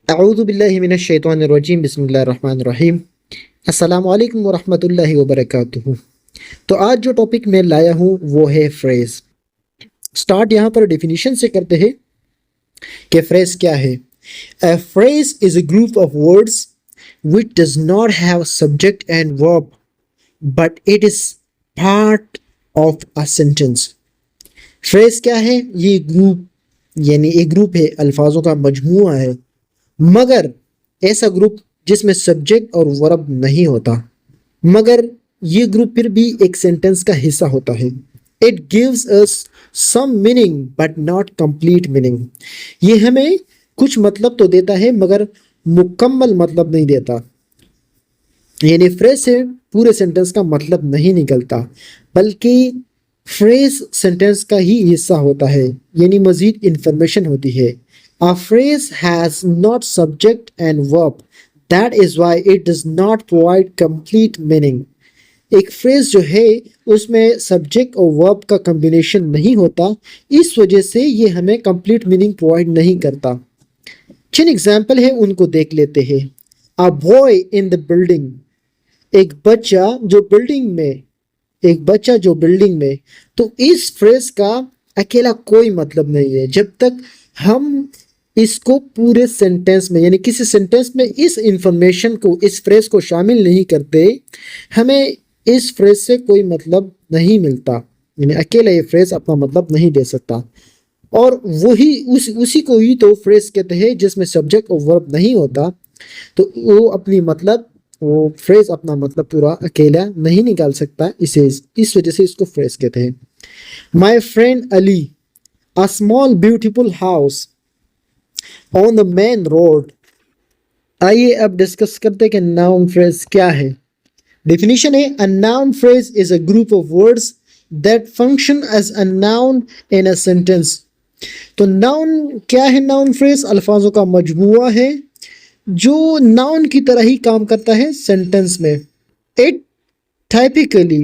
अऊज़ु बिल्लाहि मिनश शैतानिर रजीम बिस्मिल्लाहिर रहमानिर रहीम। अस्सलामु अलैकुम व रहमतुल्लाहि व बरकातुहू। तो आज जो टॉपिक मैं लाया हूँ वो है फ्रेज। स्टार्ट यहाँ पर डेफिनेशन से करते हैं कि फ्रेज क्या है। A phrase is a group of words which does not have subject and verb but it is part of a sentence। Phrase क्या है? ये ग्रुप यानी एक ग्रुप है, अल्फाजों का मजमूआ है, मगर ऐसा ग्रुप जिसमें सब्जेक्ट और वर्ब नहीं होता, मगर ये ग्रुप फिर भी एक सेंटेंस का हिस्सा होता है। It gives us some meaning but not complete meaning. ये हमें कुछ मतलब तो देता है मगर मुकम्मल मतलब नहीं देता। यानी फ्रेज से पूरे सेंटेंस का मतलब नहीं निकलता, बल्कि फ्रेज सेंटेंस का ही हिस्सा होता है, यानी मजीद इंफॉर्मेशन होती है। A phrase has not subject and verb. That is why it does not provide complete meaning. एक फ्रेज जो है उसमें सब्जेक्ट और वर्ब का कॉम्बिनेशन नहीं होता, इस वजह से ये हमें कंप्लीट मीनिंग प्रोवाइड नहीं करता। जिन एग्जाम्पल है उनको देख लेते हैं। A boy in the building, एक बच्चा जो बिल्डिंग में, एक बच्चा जो बिल्डिंग में। तो इस फ्रेज का अकेला कोई मतलब नहीं है जब तक हम इसको पूरे सेंटेंस में, यानी किसी सेंटेंस में इस इंफॉर्मेशन को, इस फ्रेज को शामिल नहीं करते, हमें इस फ्रेज से कोई मतलब नहीं मिलता। यानी अकेला ये फ्रेज अपना मतलब नहीं दे सकता। और वही उसी को ही तो फ्रेज कहते हैं जिसमें सब्जेक्ट और वर्ब नहीं होता। तो वो फ्रेज अपना मतलब पूरा अकेला नहीं निकाल सकता, इस वजह से इसको फ्रेज कहते हैं। My friend Ali, a small beautiful house on the main road. आइए अब डिस्कस करते हैं कि नाउन फ्रेज क्या है। डेफिनेशन है, a noun phrase is a group of words that function as a noun in a sentence. तो नाउन क्या है? नाउन फ्रेज अल्फाजों का मजमूआ है जो नाउन की तरह ही काम करता है सेंटेंस में। It typically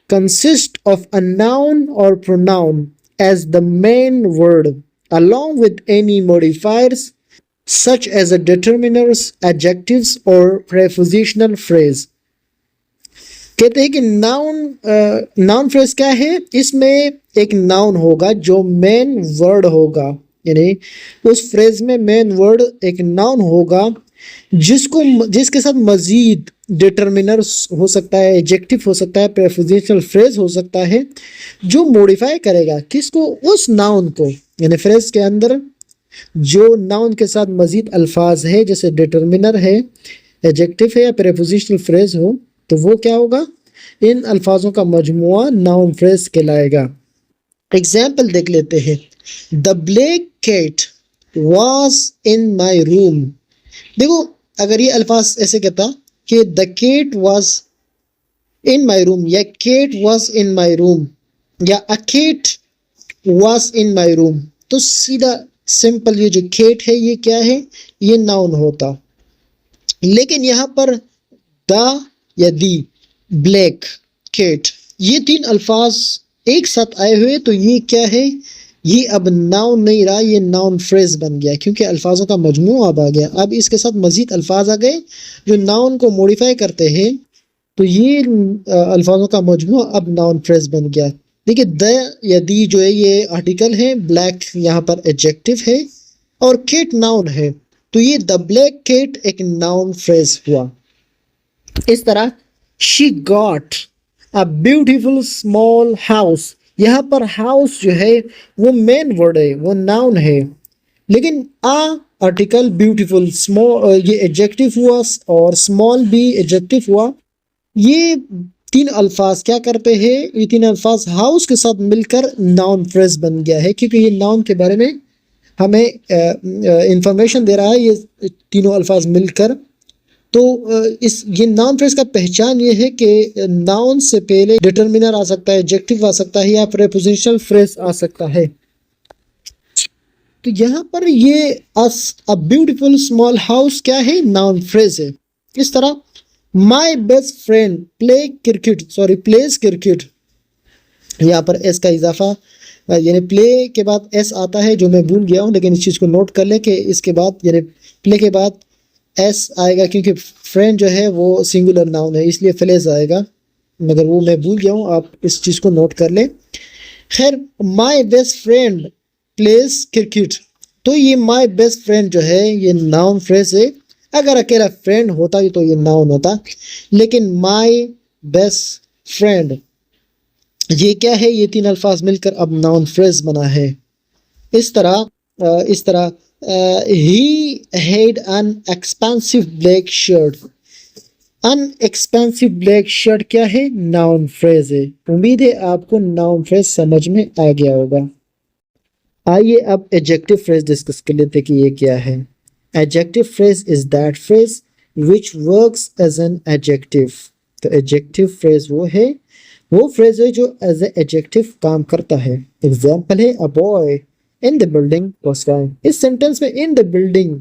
consist of a noun or pronoun as the main word along with any modifiers such as a determiners, adjectives or prepositional phrase। कहते हैं कि नाउन फ्रेज क्या है? इसमें एक नाउन होगा जो मेन वर्ड होगा, यानी उस फ्रेज में मेन वर्ड एक नाउन होगा जिसके साथ मजीद डिटर्मिनर्स हो सकता है, एडजेक्टिव हो सकता है, प्रेपोजिशनल फ्रेज हो सकता है, जो मॉडिफाई करेगा किसको? उस नाउन को। यानी फ्रेज के अंदर जो नाउन के साथ मजीद अल्फाज है, जैसे डिटर्मिनर है, एडजेक्टिव है या प्रेपोजिशनल फ्रेज हो, तो वो क्या होगा? इन अल्फाजों का मजमुआ नाउन फ्रेज कहलाएगा। एग्जाम्पल देख लेते हैं। The black cat was in my room. देखो, अगर ये अल्फाज ऐसे कहता कि the cat was in my room, या cat was in my room, या a cat was in my room, तो सीधा सिंपल ये जो कैट है ये क्या है? ये नाउन होता। लेकिन यहाँ पर द या दी, ब्लैक, कैट, ये तीन अल्फाज एक साथ आए हुए, तो ये क्या है? ये अब नाउन नहीं रहा, ये नाउन फ्रेज बन गया, क्योंकि अल्फाजों का मजमूआ अब आ गया। अब इसके साथ मजीद अल्फाज आ गए जो नाउन को मॉडिफाई करते हैं, तो ये अल्फाजों का मजमूआ अब नाउन फ्रेज बन गया। देखिए, द या दी जो है ये आर्टिकल है, ब्लैक यहाँ पर एडजेक्टिव है और कैट नाउन है, तो ये द ब्लैक कैट एक नाउन फ्रेज हुआ। इस तरह she got a beautiful small house, यहाँ पर हाउस जो है वो मेन वर्ड है, वो नाउन है, लेकिन आर्टिकल, ब्यूटीफुल, स्मॉल ये एडजेक्टिव हुआ और स्मॉल भी एडजेक्टिव हुआ। ये तीन अल्फाज क्या करते हैं? ये तीन अल्फाज हाउस के साथ मिलकर नाउन फ्रेज बन गया है, क्योंकि ये नाउन के बारे में हमें इंफॉर्मेशन दे रहा है, ये तीनों अल्फाज मिलकर। तो ये नाउन फ्रेज का पहचान ये है कि नाउन से पहले डिटर्मिनर आ सकता है, एडजेक्टिव आ सकता है या प्रीपोजिशनल फ्रेज आ सकता है। तो यहाँ पर ये अ ब्यूटीफुल स्मॉल हाउस क्या है? नाउन फ्रेज है। इस तरह my best friend pledge cricket, यहाँ पर एस का इजाफा यानी प्ले के बाद एस आता है जो मैं भूल गया हूँ, लेकिन इस चीज़ को नोट कर लें कि इसके बाद यानी प्ले के बाद एस आएगा, क्योंकि फ्रेंड जो है वो सिंगुलर नाउन है, इसलिए फ्लेज आएगा, मगर वो मैं भूल गया हूँ, आप इस चीज़ को नोट कर लें। खैर, my best friend pledge cricket, तो ये माई बेस्ट फ्रेंड जो है ये नाउन फ्रेज है। अगर अकेला फ्रेंड होता तो ये नाउन होता, लेकिन माई बेस्ट फ्रेंड ये क्या है, ये तीन अल्फाज मिलकर अब नाउन फ्रेज बना है। इस तरह he had an expensive black shirt, an expensive black shirt क्या है, नाउन फ्रेज है। उम्मीद है आपको नाउन फ्रेज समझ में आ गया होगा। आइए अब एडजेक्टिव फ्रेज डिस्कस कर लेते कि ये क्या है। Adjective phrase is that phrase which works as an adjective. तो एडजेक्टिव फ्रेज वो फ्रेज है जो एज ए एडजेक्टिव काम करता है। एग्जाम्पल है a boy in the building was crying. इस सेंटेंस में in the building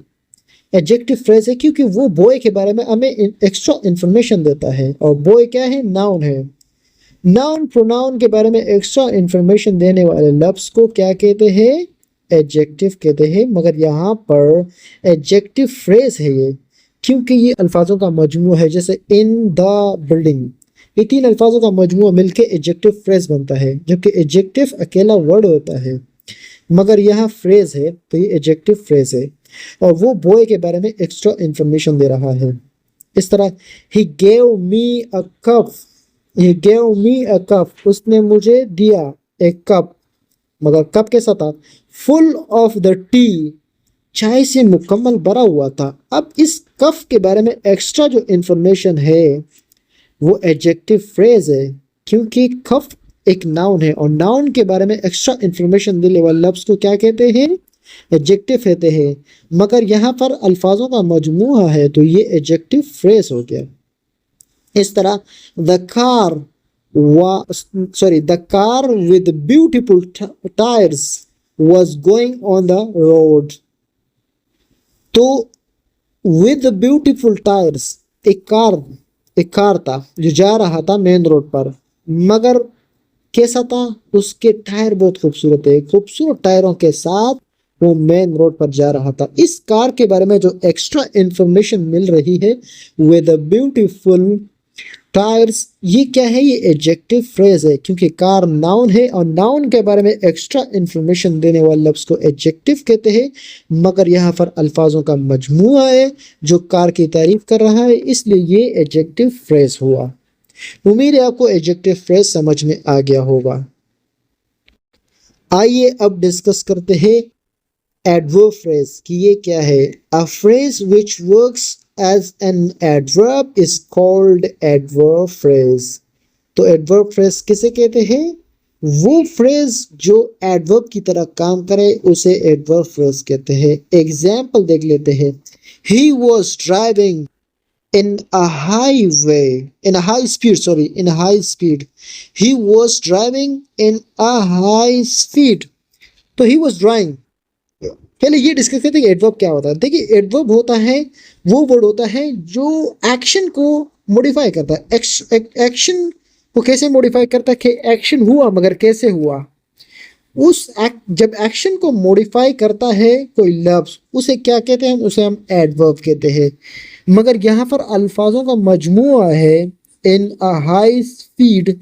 adjective phrase है, क्योंकि वो बॉय के बारे में हमें एक्स्ट्रा इंफॉर्मेशन देता है, और बॉय क्या है, नाउन है। नाउन प्रोनाउन के बारे में एक्स्ट्रा इंफॉर्मेशन देने वाले लफ्ज को क्या कहते हैं, एडजेक्टिव कहते हैं। मगर यहाँ पर एडजेक्टिव फ्रेज है ये, क्योंकि ये अल्फाजों का मजमूआ है। जैसे इन द बिल्डिंग, ये तीन अल्फाजों का मजमूआ मिलके एडजेक्टिव फ्रेज बनता है, जबकि एडजेक्टिव अकेला वर्ड होता है, मगर यहाँ फ्रेज है तो ये एडजेक्टिव फ्रेज है, और वो बॉय के बारे में एक्स्ट्रा इंफॉर्मेशन दे रहा है। इस तरह he gave me a cup, he gave me a cup, उसने मुझे दिया एक कप, मगर कप कैसा था, फुल ऑफ द टी, चाय से मुकम्मल भरा हुआ था। अब इस कप के बारे में एक्स्ट्रा जो इंफॉर्मेशन है वो एडजेक्टिव फ्रेज है, क्योंकि कप एक नाउन है, और नाउन के बारे में एक्स्ट्रा इंफॉर्मेशन देने वाले लफ्ज को क्या कहते हैं, एडजेक्टिव कहते हैं। मगर यहाँ पर अल्फाजों का मजमूआ है तो ये एडजेक्टिव फ्रेज हो गया। इस तरह the car with beautiful tyres was going on the road। तो with beautiful tires, एक कार था जो जा रहा था मेन रोड पर, मगर कैसा था, उसके टायर बहुत खूबसूरत है, खूबसूरत टायरों के साथ वो मेन रोड पर जा रहा था। इस कार के बारे में जो एक्स्ट्रा इंफॉर्मेशन मिल रही है with a beautiful टायर्स, ये क्या है, ये एडजेक्टिव फ्रेज है, क्योंकि कार नाउन है, और नाउन के बारे में एक्स्ट्रा इंफॉर्मेशन देने वाले लफ्ज को एडजेक्टिव कहते हैं। मगर यहाँ पर अल्फाजों का मजमूआ है जो कार की तारीफ कर रहा है, इसलिए ये एडजेक्टिव फ्रेज हुआ। उम्मीद है आपको एडजेक्टिव फ्रेज समझ में आ गया होगा। आइए अब डिस्कस करते हैं एडवर्ब फ्रेज कि ये क्या है। A phrase which works as an adverb is called adverb phrase। तो adverb phrase किसे कहते हैं, वो फ्रेज जो एडवर्ब की तरह काम करे उसे adverb phrase कहते हैं। एग्जाम्पल देख लेते हैं। He was driving in a high speed। He was driving in a high speed। तो he was driving, पहले ये डिस्कस करते हैं कि एडवर्ब क्या होता है। देखिए, एडवर्ब होता है वो वर्ड होता है जो एक्शन को मॉडिफाई करता है। एक्शन को कैसे मॉडिफाई करता है कि एक्शन हुआ, मगर कैसे हुआ। जब एक्शन को मॉडिफाई करता है कोई लफ्ज, उसे क्या कहते हैं, उसे हम एडवर्ब कहते हैं। मगर यहाँ पर अल्फाजों का मजमूआ है इन अ हाई स्पीड।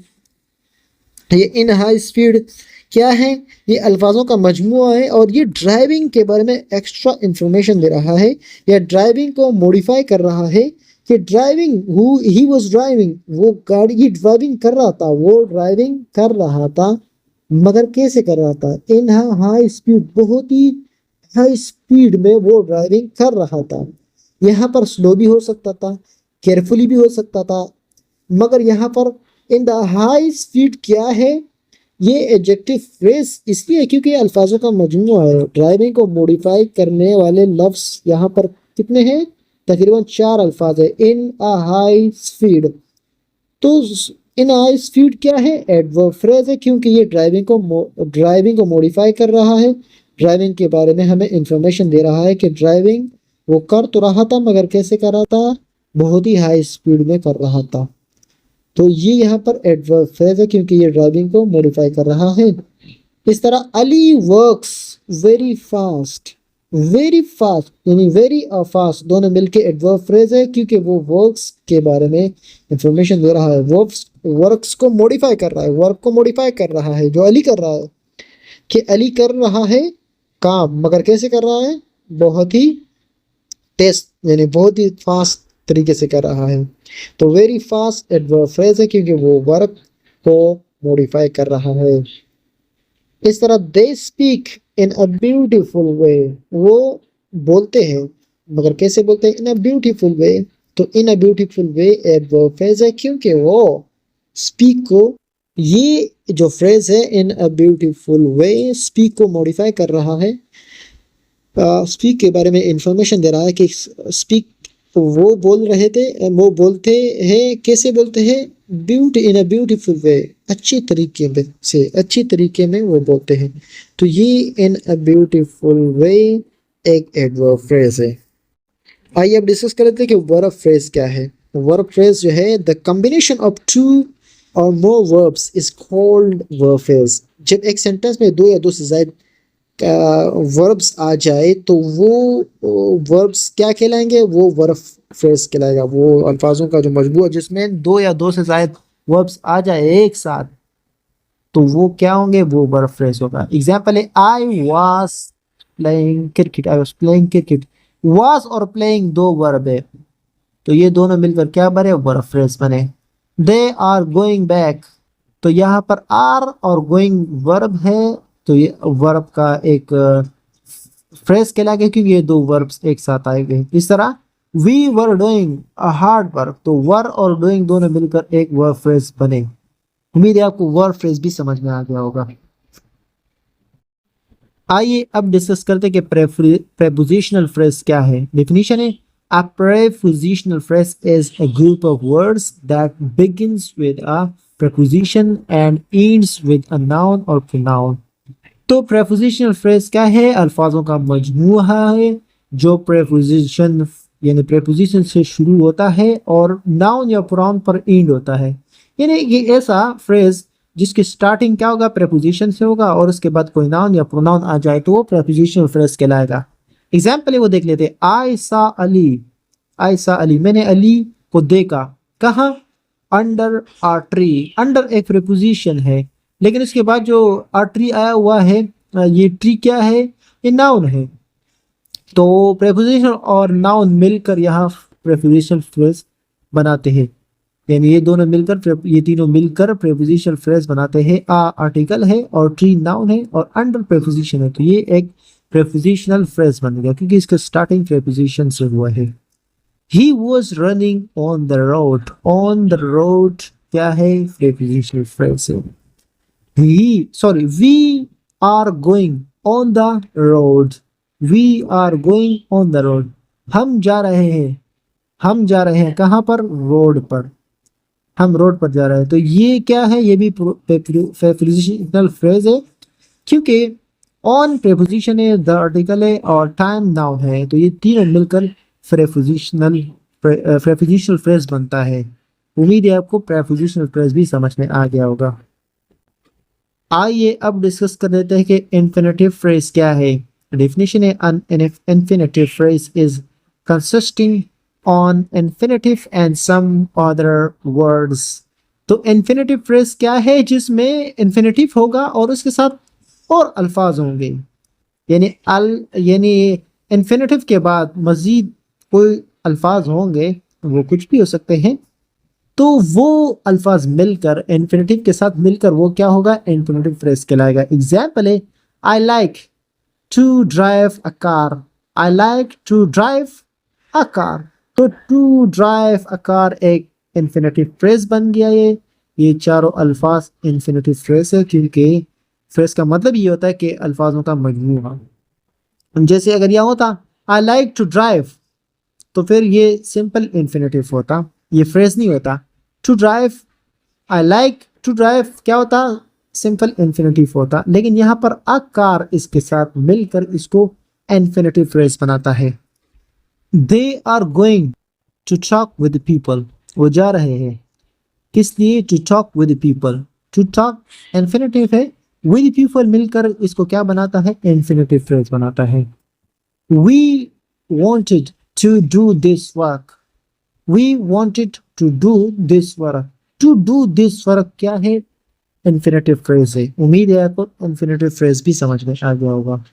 ये इन हाई स्पीड क्या है, ये अल्फाजों का मजमूआ है, और ये ड्राइविंग के बारे में एक्स्ट्रा इंफॉर्मेशन दे रहा है, या ड्राइविंग को मॉडिफाई कर रहा है कि ही वाज ड्राइविंग, वो गाड़ी ड्राइविंग कर रहा था, वो ड्राइविंग कर रहा था, मगर कैसे कर रहा था, इन हाई स्पीड, बहुत ही हाई स्पीड में वो ड्राइविंग कर रहा था। यहाँ पर स्लो भी हो सकता था, केयरफुली भी हो सकता था, मगर यहाँ पर इन द हाई स्पीड क्या है, ये एडजेक्टिव फ्रेज इसलिए क्योंकि अल्फाजों का मजमूआ है। ड्राइविंग को मॉडिफाई करने वाले लफ्ज यहाँ पर कितने हैं, तकरीबन 4 अल्फाज है। इन अ हाई स्पीड, तो इन हाई स्पीड क्या है, एडवर्ब फ्रेज है, क्योंकि ये ड्राइविंग को मॉडिफाई कर रहा है। ड्राइविंग के बारे में हमें इंफॉर्मेशन दे रहा है कि ड्राइविंग वो कर तो रहा था, मगर कैसे कर रहा था, बहुत ही हाई स्पीड में कर रहा था। तो ये यहाँ पर एडवर्ब फ्रेज है, क्योंकि ये ड्राइविंग को मॉडिफाई कर रहा है। इस तरह अली वर्क्स वेरी फास्ट यानी वेरी फास्ट दोनों मिलके एडवर्ब फ्रेज है, क्योंकि वो वर्क्स के बारे में इंफॉर्मेशन दे रहा है, वर्क्स को मॉडिफाई कर रहा है, वर्क को मॉडिफाई कर रहा है जो अली कर रहा है, कि अली कर रहा है काम, मगर कैसे कर रहा है, बहुत ही तेज यानी बहुत ही फास्ट तरीके से कर रहा है। तो वेरी फास्ट एडवर्ब फ्रेज है क्योंकि वो वर्क को मॉडिफाई कर रहा है। इस तरह they speak in a beautiful वे, वो बोलते हैं मगर कैसे बोलते हैं, इन अ ब्यूटीफुल वे। तो in a beautiful way adverb phrase है क्योंकि वो स्पीक को, ये जो फ्रेज है in a beautiful way speak को मॉडिफाई कर रहा है, स्पीक के बारे में इंफॉर्मेशन दे रहा है कि स्पीक वो बोल रहे थे, वो बोलते हैं, कैसे बोलते हैं, ब्यूटी इन अ ब्यूटीफुल वे, अच्छी तरीके में से, अच्छी तरीके में वो बोलते हैं। तो ये इन अ ब्यूटीफुल वे एक एडवर्ब फ्रेज है। आइए अब डिस्कस कर लेते हैं कि वर्ब फ्रेज क्या है। वर्ब फ्रेज जो है, the combination of two or more verbs is called verb phrase. जब एक सेंटेंस में दो या दो से ज्यादा वर्ब्स आ जाए तो वो वर्ब्स क्या कहलाएंगे, वो वर्ब फ्रेज कहलाएगा। वो अल्फाजों का जो मजबूआ जिसमें दो या दो से ज्यादा वर्ब्स आ जाए एक साथ तो वो क्या होंगे, वो वर्ब फ्रेज होगा। एग्जाम्पल है I was playing cricket, I was playing cricket. Was और प्लेइंग दो वर्ब है, तो ये दोनों मिलकर क्या बने, वर्ब फ्रेज बने। दे आर गोइंग बैक, तो यहाँ पर आर और गोइंग वर्ब है, तो ये वर्ब का एक फ्रेज कहलाएगा क्योंकि ये दो वर्ब्स एक साथ आएंगे। इस तरह we were doing a hard work, तो वर और डूइंग दोनों मिलकर एक वर्ब फ्रेज बने। उम्मीद है आपको वर्ब फ्रेज भी समझ में आ गया होगा। आइए अब डिस्कस करते हैं कि प्रेपोजिशनल फ्रेज क्या है। डेफिनेशन है, a prepositional phrase is a group of words that begins with a preposition and ends with a noun or pronoun। तो प्रेपोजिशनल फ्रेज क्या है, अल्फाजों का मजमूआ है जो प्रेपोजिशन यानी प्रेपोजिशन से शुरू होता है और नाउन या प्रोनाउन पर एंड होता है। यानी ये ऐसा फ्रेज जिसकी स्टार्टिंग क्या होगा, प्रेपोजिशन से होगा और उसके बाद कोई नाउन या प्रोनाउन आ जाए तो वो प्रेपोजिशनल फ्रेज कहलाएगा। एग्जाम्पल है वो देख लेते हैं, आई सा अली, आई सा अली, मैंने अली को देखा, कहाँ, अंडर आ ट्री। अंडर एक प्रेपोजिशन है लेकिन इसके बाद जो आ ट्री आया हुआ है, ये ट्री क्या है, ये नाउन है। तो प्रेपोजिशन और नाउन मिलकर यहाँ प्रेपोजिशनल फ्रेज बनाते हैं, यानी ये दोनों मिलकर, ये तीनों मिलकर प्रेपोजिशनल फ्रेज बनाते हैं। आ आर्टिकल है और ट्री नाउन है और अंडर प्रेपोजिशन है, तो ये एक प्रेपोजिशनल फ्रेज बन गया क्योंकि इसका स्टार्टिंग प्रेपोजिशन से हुआ है। He was running on the road, on the road क्या है, प्रेपोजिशनल फ्रेज है। We are going on the road, we are going on the road, हम जा रहे हैं, हम जा रहे हैं कहाँ पर, रोड पर, हम रोड पर जा रहे हैं। तो ये क्या है, ये भी प्रेपोजिशनल फ्रेज है क्योंकि ऑन प्रेपोजिशन है, द आर्टिकल है और टाइम नाउन है, तो ये तीनों मिलकर प्रेपोजिशनल फ्रेज बनता है। उम्मीद है आपको प्रेपोजिशनल फ्रेज भी समझ में आ गया होगा। आइए अब डिस्कस कर लेते हैं कि इंफिनिटिव फ्रेज क्या है। डेफिनेशन है, an infinitive phrase is consisting on infinitive and some other words। तो infinitive phrase क्या है, जिसमें infinitive होगा और उसके साथ और अल्फाज होंगे, यानी infinitive के बाद मजीद कोई अल्फाज होंगे, वो कुछ भी हो सकते हैं, तो वो अल्फाज मिलकर इन्फिनेटिव के साथ मिलकर वो क्या होगा, इन्फिनेटिव फ्रेज कहलाएगा। एग्जाम्पल है, I like to drive a car, I like to drive a car. तो टू ड्राइव अ कार एक इन्फिनेटिव फ्रेज बन गया। ये चारों अल्फाज इन्फिनेटिव फ्रेज है क्योंकि फ्रेज का मतलब ये होता है कि अल्फाजों का मजमूआ। जैसे अगर यह होता आई लाइक टू ड्राइव, तो फिर ये सिंपल इन्फिनेटिव होता, ये फ्रेज नहीं होता। To drive, I like to drive क्या होता, सिंपल इन्फिनेटिव होता, लेकिन यहाँ पर अ कार इसके साथ मिलकर इसको इन्फिनेटिव फ्रेज बनाता है। They are going to talk with people, वो जा रहे हैं किस लिए, to talk with people. To talk infinitive है विद पीपल मिलकर इसको क्या बनाता है, इंफिनिटिव फ्रेज बनाता है। We wanted to do this work, we wanted to do this work, to do this work क्या है, इंफिनिटिव फ्रेज है। उम्मीद है आपको इंफिनिटिव फ्रेज भी समझ में आ गया होगा।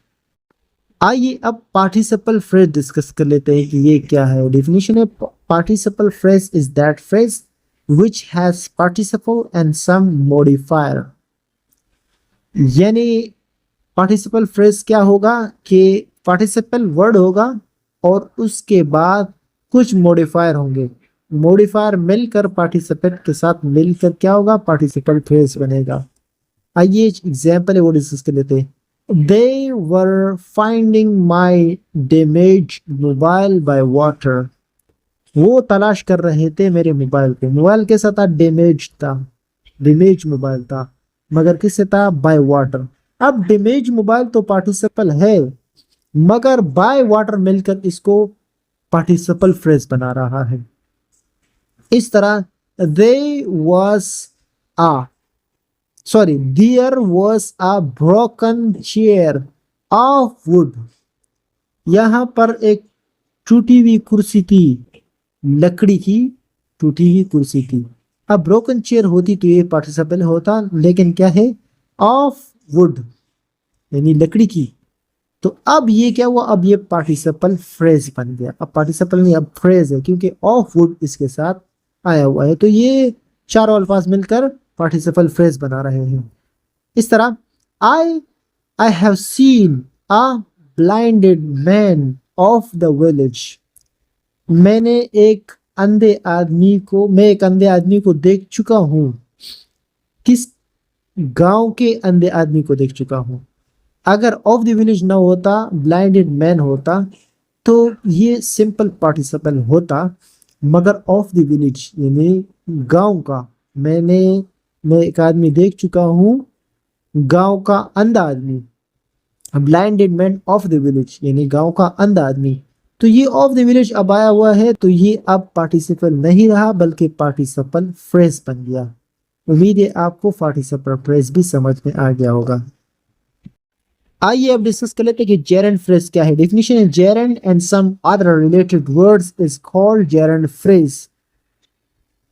आइए अब पार्टिसिपल फ्रेज डिस्कस कर लेते हैं कि ये क्या है। डेफिनेशन है, participle phrase is that phrase which has participle and some modifier। यानी पार्टिसिपल फ्रेज क्या होगा कि पार्टिसिपल वर्ड होगा और उसके बाद कुछ मॉडिफायर होंगे, मॉडिफायर मिलकर पार्टिसिपेंट के साथ मिलकर क्या होगा, पार्टिसिपल फ्रेज बनेगा। आइए एग्जाम्पल है वो डिस्कस कर लेते हैं। They were finding my damage mobile by water. वो तलाश कर रहे थे मेरे मोबाइल को, मोबाइल के साथ डैमेज था, डैमेज मोबाइल था, मगर किससे था, बाय वाटर। अब डैमेज मोबाइल तो पार्टिसिपल है, मगर बाय वाटर मिलकर इसको पार्टिसिपल फ्रेज बना रहा है। इस तरह there was a broken chair of wood. यहां पर एक टूटी हुई कुर्सी थी, लकड़ी की टूटी हुई कुर्सी थी। अब ब्रोकन चेयर होती तो ये पार्टिसिपल होता, लेकिन क्या है, ऑफ वुड यानी लकड़ी की। तो अब ये क्या हुआ, अब ये पार्टिसिपल फ्रेज बन गया। अब पार्टिसिपल नहीं, अब फ्रेज है, क्योंकि ऑफ वुड इसके साथ आया हुआ है। तो ये चारों अल्फाज मिलकर पार्टिसिपल फ्रेज बना रहे हैं। इस तरह I have seen a blinded man of the village. मैं एक अंधे आदमी को देख चुका हूं। किस गांव के अंधे आदमी को देख चुका हूं। अगर ऑफ द विलेज ना होता, ब्लाइंडेड मैन होता, तो ये सिंपल पार्टिसिपल होता, मगर ऑफ द विलेज यानी गांव का, मैं एक आदमी देख चुका हूं, गांव का अंधा आदमी, blinded man of the village यानी गांव का अंधा आदमी। तो ये ऑफ द विलेज अब आया हुआ है, तो ये अब पार्टिसिपल नहीं रहा बल्कि पार्टिसिपल फ्रेज बन गया। उम्मीद है आपको पार्टिसिपल फ्रेज भी समझ में आ गया होगा। आइए अब डिस्कस कर लेते हैं कि जेरेंड फ्रेज क्या है। डेफिनेशन है, gerund and some other related words is called gerund phrase.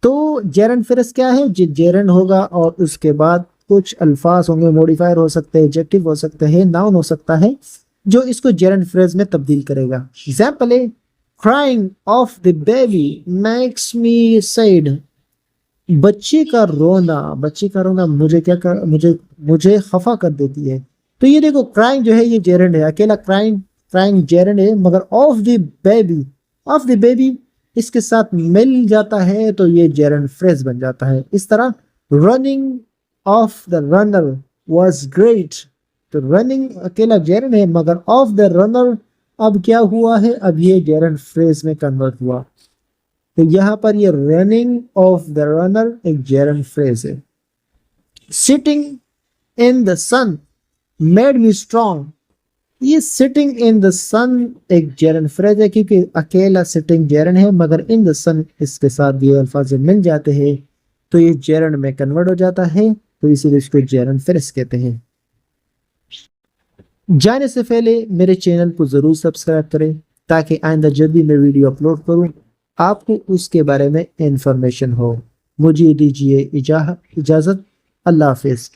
तो जेरेंड फ्रेज क्या है, जेरेंड होगा और उसके बाद कुछ अल्फाज होंगे, मॉडिफायर हो सकते हैं, एडजेक्टिव हो सकते हैं, नाउन हो सकता है, जो इसको जेरेंड फ्रेज में तब्दील करेगा। एग्जाम्पल है, crying of the baby makes me sad. बच्चे का रोना मुझे खफा कर देती है। तो ये देखो, क्राइंग जो है ये जेरेंड है, अकेला क्राइंग जेरेंड है, मगर ऑफ द बेबी इसके साथ मिल जाता है तो ये जेरेंड फ्रेज बन जाता है। इस तरह running of the runner was great. तो रनिंग अकेला जेरेंड है, मगर ऑफ द रनर अब क्या हुआ है, अब ये जेरेंड फ्रेज में कन्वर्ट हुआ। तो यहां पर ये रनिंग ऑफ द रनर एक जेरेंड फ्रेज है। Sitting in the sun made me strong. ये सिटिंग इन द सन एक जेरेंड फ्रेज है, क्योंकि अकेला सिटिंग जेरेंड है, मगर इन द सन इसके साथ ये अल्फाज मिल जाते हैं तो ये जेरेंड में कन्वर्ट हो जाता है, तो इसीलिए इसको जेरेंड फ्रेज कहते हैं। जाने से पहले मेरे चैनल को जरूर सब्सक्राइब करें, ताकि आइंदा जब भी मैं वीडियो अपलोड करूं आपको उसके बारे में इंफॉर्मेशन हो। मुझे दीजिए इजाजत। अल्लाह हाफिज।